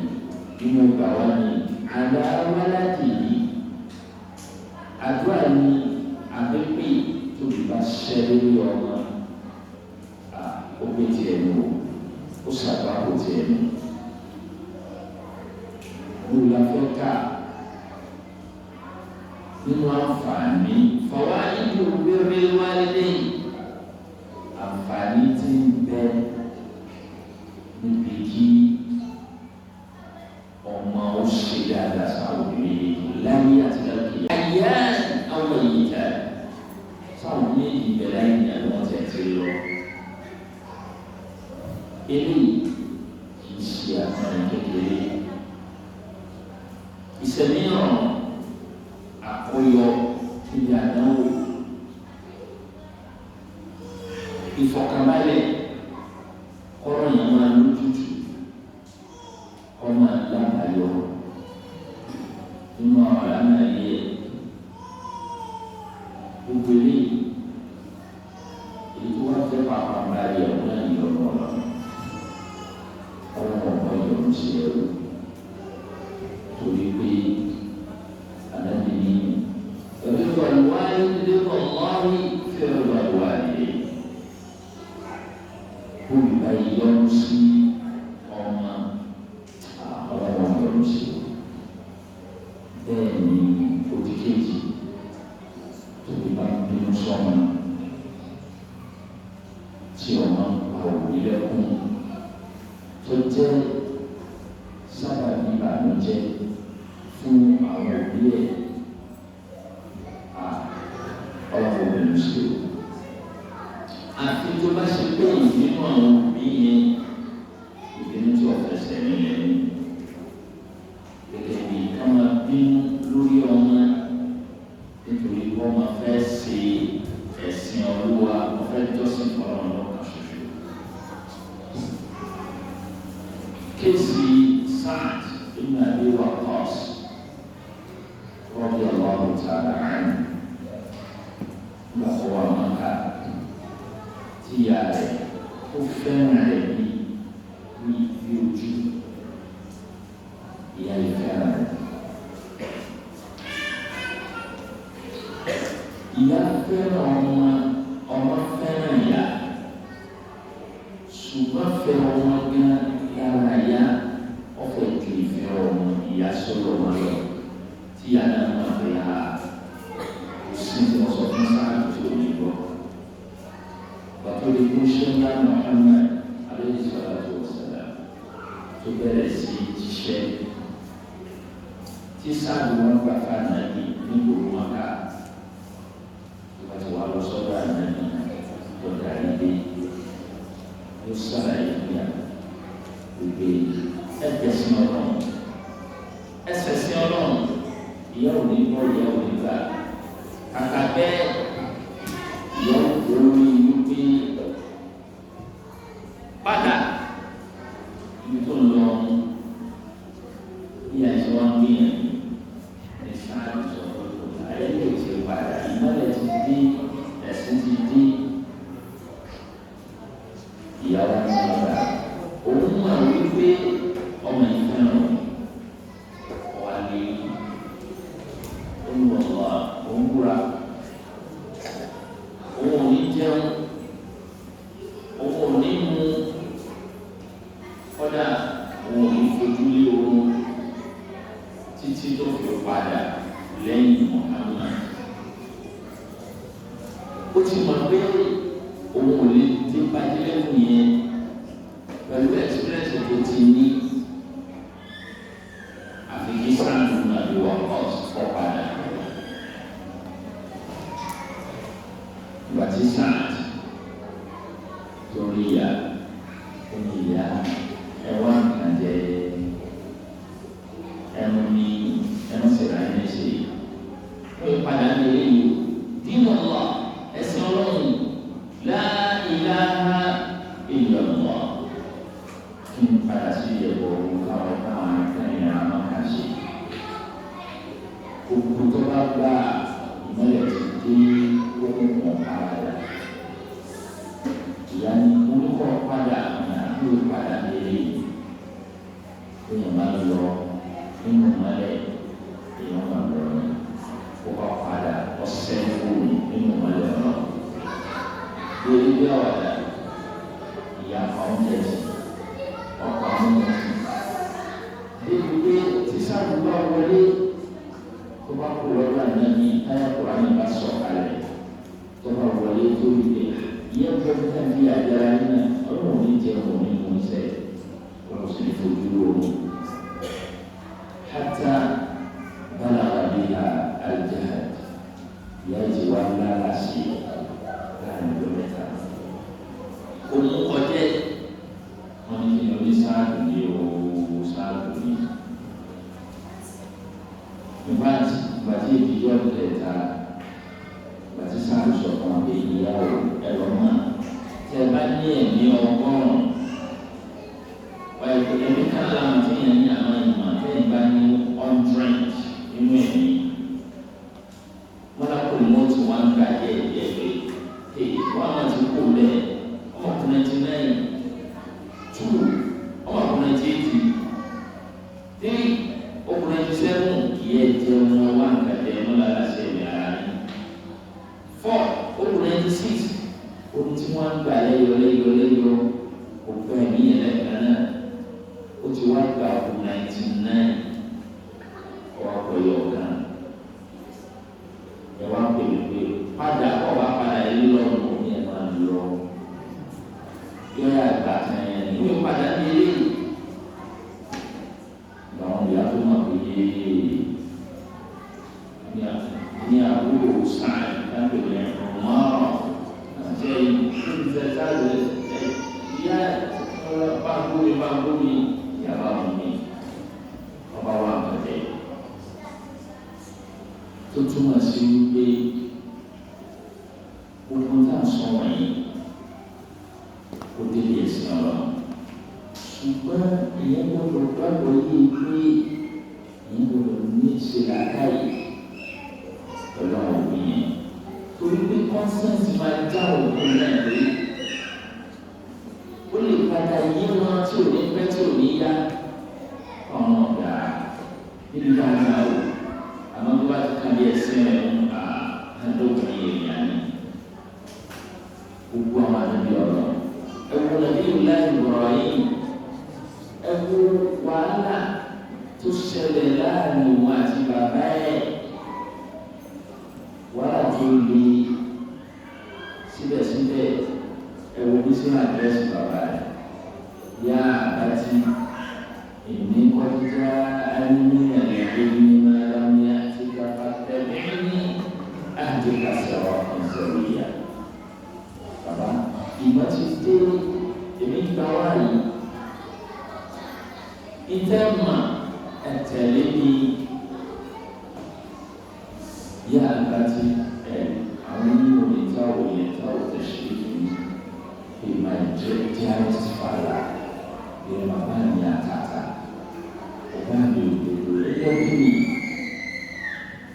imubawani ada waladi adwani abepi tu dibasari orang obetienu usaba obetienu mulafeka nínú àǹfààní fawaidu birril walidain àǹfààní tí ń bẹ níbi kí ọmọ ó ṣe dáadáa sáwọn obìnrin láyé àti lọ́kì ayé àwọn ìyíta sáwọn méjì bẹ̀rẹ̀ ayé ni àwọn tẹ̀sí lọ eléyìí kì í ṣe àǹfààní kékeré ìṣẹ̀lẹ̀ ọ̀rọ̀ àkóyọ níbi àdánwò ìfọ̀kànbalẹ̀ ọ̀rọ̀ yẹn máa lójútù ọmọ àgbàyọ nínú ọ̀rọ̀ àmàlẹ́ gbogbo eléyìí èyí tó wá fẹ́ pàpà balẹ̀ ọ̀nà ìyọ̀nù ọ̀rọ̀ ọ̀pọ̀ ìyọ̀nù sí ẹrù torí pé رضا الوالد رضا الله في رضا الوالدين كل ما يمشي أما الله يمشي دني وتكيتي تبقى بنصوم تيوما أو بلكم تجد سبب بانجي fún àwọn òbí ẹ̀ ọlọ́pàá obìnrin sí o. Àfi tó bá ṣe pé ìbínú àwọn òbí yẹn ìbínú tí ọ̀fẹ́ sẹ́yìn lẹ́nu. Gẹ́gẹ́ bí ká máa bínú lórí ọmọ nítorí wọ́n máa fẹ́ ṣe ẹ̀sìn Olúwa wọ́n fẹ́ jọ́sìn fọlọ́run lọ́kàn ṣoṣo. Kéèsì Sa'd ibn Abi Waqqas radhiyallahu ta'ala anhu bahwa maka dia ufena ni yuji ia ifena ia fena oma fena ya suba fena oma ya raya ofe kifero ia solo malo tiada mafia ẹ̀sìn tí wọ́n sọ fún sáàdù tí ò ní gbọ́. Bàtọ́ lè kó ṣe ńlá Muhammad alayhi salatu wa salam tó bẹ̀rẹ̀ sí jíṣẹ́ tí sáàdù wọn gbà fún ànábì ní gbogbo wọn ká ìgbà tí wàá lọ sọ́dọ̀ ànábì tó darí dé ló sàlàyé fún yà wípé ẹgbẹ́ sí ọlọ́run ẹsẹ̀ sí ọlọ́run ìyá ò ní gbọ́ ìyá ò ní gbà kàkà bẹ́ẹ̀ ìyá ò lórí wípé padà ibi tó ń lọ ìyá ìṣẹ́ wọn gbìyànjú ní sáájú sọ̀rọ̀ ayé lè ti padà ìmọ̀lẹ̀ ti dé ẹ̀sìn ti dé ìyá wa ní ọ̀dà òun mọ̀ wípé ọmọ ìfẹ́ràn wà ní olùwọ̀wà òwúra òun ò ní jẹun òun ò ní mu kọ́dà òun ò ní fojú lé oorun títí tó fi padà lẹ́yìn Muhammad. Ó ti mọ̀ pé òun ò lè dé pàdé lẹ́nu yẹn pẹ̀lú ẹ̀sìpírẹ́sì tó ti ní àfikí sáàdù náà ló wà kọ́ padà. Ìgbà tí sáàdù torí ya omi ìyá ẹwà nǹkan jẹ ẹnu ní ẹnu sèrè ayé ṣe ó padà ní eléyìí dínú ọlọ ẹsìn Ọlọ́run la ilaha illallah kí n padà sí ìyẹ̀wò káwọn káwọn akẹ́yìn àwọn kan ṣe gbogbo tó bá gbà ìmọ̀lẹ̀ ti dé gbogbo wọn padà ìyá ní orúkọ padà ní àdúgbò padà lélẹ̀ èèyàn máa ń lọ nínú ìmọ̀lẹ̀ èèyàn máa lọ ní ọkọ̀ padà ọ̀sẹ̀ fóònù nínú ìmọ̀lẹ̀ náà lórí bí àwàdà ìyá àwọn jẹ̀sì ọkọ̀ àwọn jẹ̀sì débi pé tíṣà gbogbo wọlé tó bá kó lọ́dọ̀ àná ní táyà kó àná bá sọ̀ kalẹ̀ tó bá wọlé tó rí pé ìyá gbọ́dọ̀ tàbí àjàrà nínú ọlọ́run ní jẹun òní mú iṣẹ́ ọ̀rọ̀ sì fojú lóru hátà bálàwà bí i àjàhàd ìyá ìjì wa lára sí láàrin ìlú mẹ́ta. Òun kọjẹ́ wọn ní kí ni oníṣáàdù ní owó ṣáàdù ní. Ìbáàtì ìbàtí ìdíjọ́ ìlẹ̀ta ìbàtí sáàdù sọ̀kan àbí ìyàwó ẹ̀rọ náà tẹ bá ní ẹ̀mí ọgọ́rùn-ún wáyé ẹ̀mí kan láwọn tí yẹn ní àwọn ìmọ̀ tẹ́yìn bá ní 100 nínú ẹ̀mí mọ́lákùn mọ́tò wọn ń gbà díẹ̀ díẹ̀ pé wọ́n máa ti kó lẹ̀ ọmọkùnrin ti 9 2 ọmọkùnrin ti 8 3 ọkùnrin ti 7 kì í ẹ̀ jẹ́ wọn wá ń gbà díẹ̀ mọ́lá láti ẹ̀mí ara rẹ̀ 4 ọkùnrin ti 6 ohun tí wọ́n ń gbà lẹ́yọ òkú ẹ̀mí yẹn lẹ́ẹ̀kan náà ó ti wá gba ọkùn 99 ọwọ́ pẹ̀lú ọ̀gá ẹ̀ wá pèlú pé padà ọba padà yìí lọ́nà ní ẹ̀ máa lọ yóò yà gbà kan yẹn ní ìwé padà ní ilé àwọn ìyá tó mọ̀ pé ní àbúrò sáà lápẹ̀lẹ̀ ọ̀mọ́ràn àti ìfẹ̀sáàlẹ̀ ìyá báńgómi ìyàbá mi ọba wa bẹ̀rẹ̀ tó túmọ̀ sí wípé gbogbo tá a sọ wọ̀nyí kó débi ẹ̀sìn ọ̀rọ̀ ṣùgbọ́n ìyẹn gbọ́dọ̀ gbàgbọ́ yìí pé ìyẹn gbọ́dọ̀ ní ṣe làákàyè pẹ̀lú àwọn òbí yẹn torí pé consent máa já òkú náà lé ó lè padà yí wọn tí ò ní pẹ́ tí ò ní yá ọ̀nà ọ̀gá níbi dáadáa o àmọ́ tó bá ti kàbí ẹsẹ̀ rẹ̀ ń bá ẹ̀dọ́gbọ̀n èèyàn ní gbogbo àwọn àdébí ọ̀rọ̀ ẹ̀wọ̀n nàbí ìlà ìbọ̀rọ̀ yìí ẹ̀wọ̀n wàhálà tó ṣẹlẹ̀ láàrin òun àti bàbá ẹ̀ wàhálà tó tó le síbẹ̀síbẹ̀ ẹ̀wọ̀n bí sí àdírẹ́sì bàbá rẹ̀ yá àbátí ìní kọjá ẹni ẹ̀rẹ́ ní mẹ́rin àti bàbá tẹ̀lé ní àdékàsọ̀rọ̀ ìṣòríyà. Bàbá ìgbà tí dé èmi gbà wáyé ìtẹ́mà ẹ̀tẹ̀lé ní yá àbátí àwọn onímọ̀ ìtawọ̀ tẹ̀sí ìmọ̀ ìjẹ́ fàlà ìrìn bàbá mi àtàtà bàbá mi òdòdó ẹgbẹ́ bí mi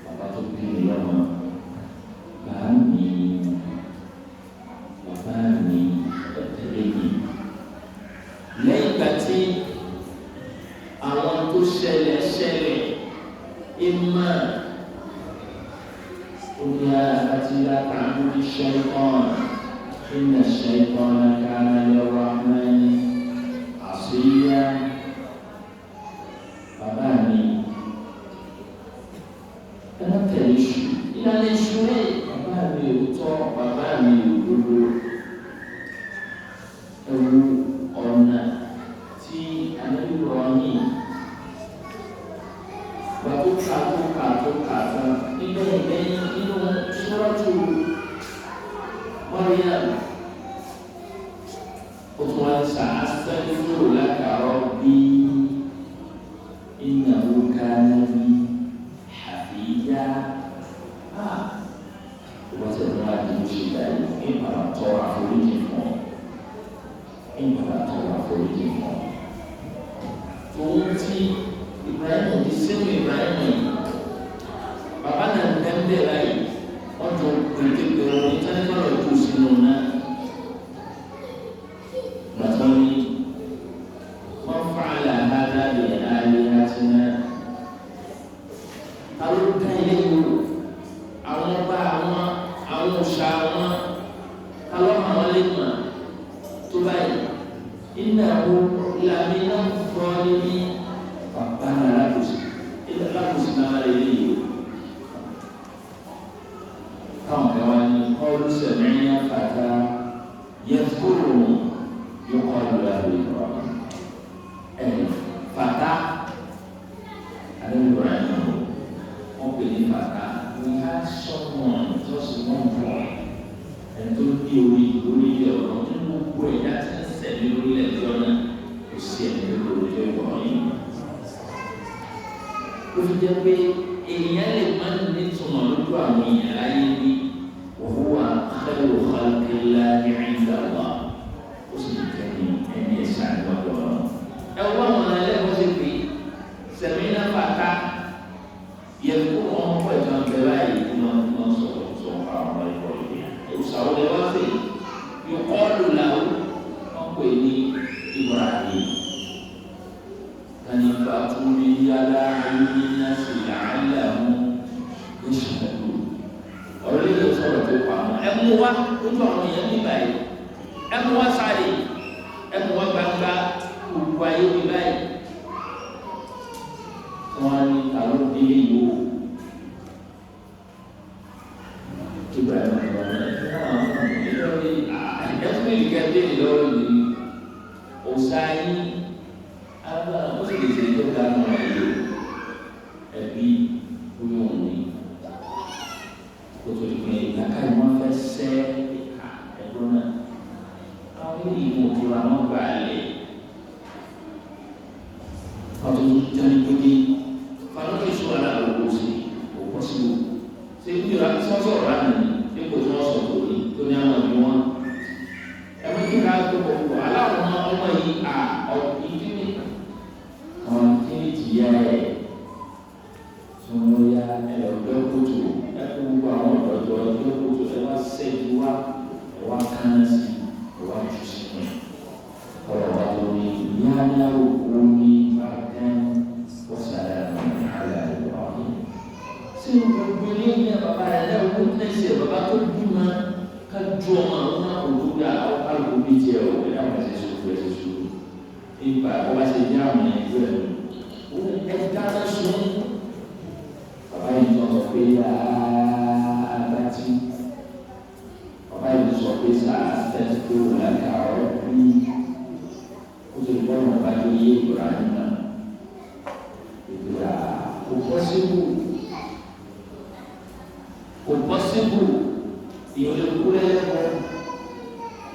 bàbá tó bí mi lọ́mọ bàbá mi ẹ̀tẹ̀lé mi. Lẹ́yìn ìgbà tí àwọn tó ṣẹlẹ̀ ìmọ̀ omi àti látàkùn ní ṣẹ́yìn إن الشيطان كان للرحمن عصيا. Bàbá mi ẹ̀rọ tẹ̀lé ṣù ìlànà ìṣúná bàbá mi ò tọ́ bàbá mi ò dúró ẹ̀wù ọ̀nà tí àlejò ọ̀yìn bàbá kàtó nínú ṣọ́ọ̀tù Maryam Uthman sa'astaghfiru laka rabbi innahu kana bi hafiya. Wọ́n ti rán àdúgbò ṣe dáyé ìpàdà tọrọ àforíjì fún ọ. Tòun tí Ibrahim ti sínú Ibrahim bàbá náà ń dẹ́gbẹ́ láyé wọ́n tún pèké pẹ̀lú ìtẹ́lẹ́fọ́lọ́ tó sínú náà. Bàtọ́ ni wọ́n fàálà hádà lè ààyè àti náà. Àwọn ọ̀gá ilé ìwò, àwọn ọba àwọn òṣà wọn, àwọn àwọn lẹ́gbọ̀n tó báyìí. Iná wo làmì náà fọ́ ní bàbá náà lákòóso náà lè rí ìwò. Kawan-kawan qalu sami'na fata yadhkuruhum yuqalu lahu Ibrahim. Fata ada Ibrahim. Ini fata. We had someone, just one boy. And to be dia orang itu boy datang sendiri lezona usia itu Ibrahim. Kemudian ini leman ni semua lupa ni lain. وهو خير خلق الله عند الله. وسيدنا أن يسعد وجهه. أول ما له وزبي سمعنا فتى يذكر أمه وجهه بلاي ما صار الله يقولي. يسأل الواسي يقال له أقولي إبراهيم. كان يفاتوني على علم الناس لعلهم يشهدون. Ọ̀rọ̀ lè lọ sọ̀rọ̀ tó pa àwọn ẹmu wa lójú àwọn èèyàn ní báyìí ẹmu wa sáré ẹmu wa gbangba gbogbo ayé ní báyìí wọn á ní àwọn délé yìí o Ibrahim ẹfún ìgbẹ́dẹ́ ìlọrin ní ọ̀sáyí ó sì lè ṣe tó ga náà yìí ẹbí oyún òní. Untuk dikenalkan mana saya Edona, kau ini mau balik. Kalau jadi begini, kalau suara berusi, saya kira seseorang ini ikut masuk ini, tu yang semua. Emang kita tu alam orang ini ini kawan ini dia semua ada kutu. Gbogbo àwọn ọ̀dọ́ ẹgbẹ́ kótó ẹ wá sẹ́yìn wá ẹ wá kán sí ẹ wá jù sínú ọ̀rọ̀ wa tó ní yáyá omi bàtẹ́ ọ̀sàdà àlà ìwà ọ̀hún. Ṣé gbogbo eléyìí bàbá rẹ̀ náà wọ́n ń tẹ̀sí bàbá tó bímọ ká ju ọmọ àwọn náà kò lórí àwọn kálukú bí tiẹ̀ ọ̀ ẹ̀ dáhùn ẹ̀sẹ̀ sọ̀rọ̀ ẹ̀sẹ̀ sọ̀rọ̀ nípa ọba ṣe ní àwọn ẹgbẹ́ rẹ̀ ẹ̀ dáná sun bàbá yìí tó sọ pé àbátí. Yolekulevo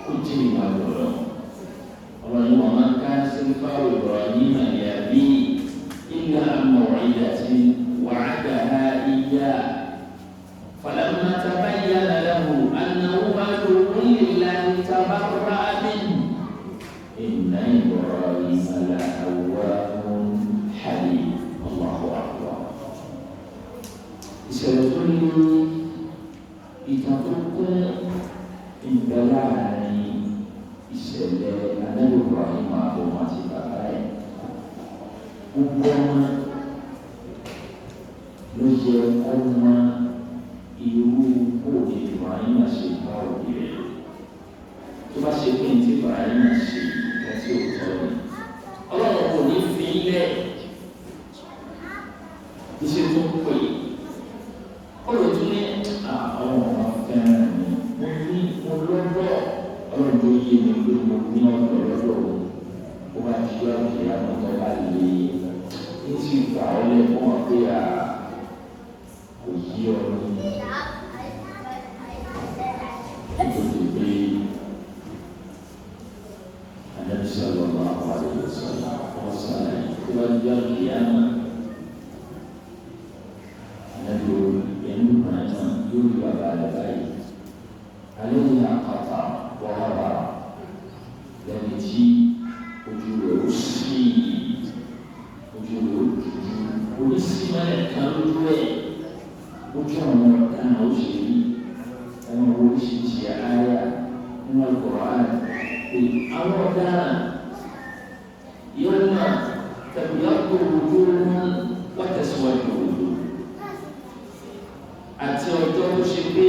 kucing wajoro. Allah memakan sifat Ibrahim Nabi illa mau'idatin wa'adaha iya. Falamma tabayyana lahu annahu aduwwun lillahi tabarra'a minhu. Inna Ibrahim la'awwahun halim. Allahu akbar. Sebetulnya ìtàkùnkùn ìgbẹ́láàrin ìṣẹ̀lẹ̀ Ànábì Ibrahim àtòun àti bàbá ẹ̀. Gbogbo ọmọ ló yẹ ọmọ irú òde Ibrahim ṣe bá òbí rẹ̀. Tó bá ṣe pé ní Ibrahim ṣe nǹkan tí ò tọ́ ni. Ọlọ́run kò ní fi ilẹ̀ iṣẹ́ tó ń pè é. Olùtún ní àwọn ọmọ fẹ́ràn mi, mo lọ́dọ̀ ọlọ́run tó yé mi pé mo ní ọ̀dọ̀ lọ́dọ̀ ó bá ti yọ ọ̀kẹ́ àwọn tó bá lè ní sí ìgbà ọlẹ́ fún ọ pé kò yí ọ ní nítorí pé Ànábì sallallahu alaihi wasallam ọ̀sán tó bá ti yọ ọ̀kẹ́ àwọn yóò bàbá rẹ̀ báyìí. Alẹ́ ní àkàtà wàhálà lẹ́ni tí ojú rẹ̀ ó sí ojú rẹ̀ ó dúdú. Oníṣìí mẹ́rẹ̀ kan lójú ẹ̀ ojú àwọn ọ̀daràn ó ṣe rí ẹ̀wọ̀n oríṣiríṣi ààyà nínú Al-Qur'an pé àwọn ọ̀daràn yóò náà tẹ̀lé ọ̀pọ̀ ojú wọn wọ́n tẹ̀síwájú ojú. Àti ọjọ́ tó ṣe pé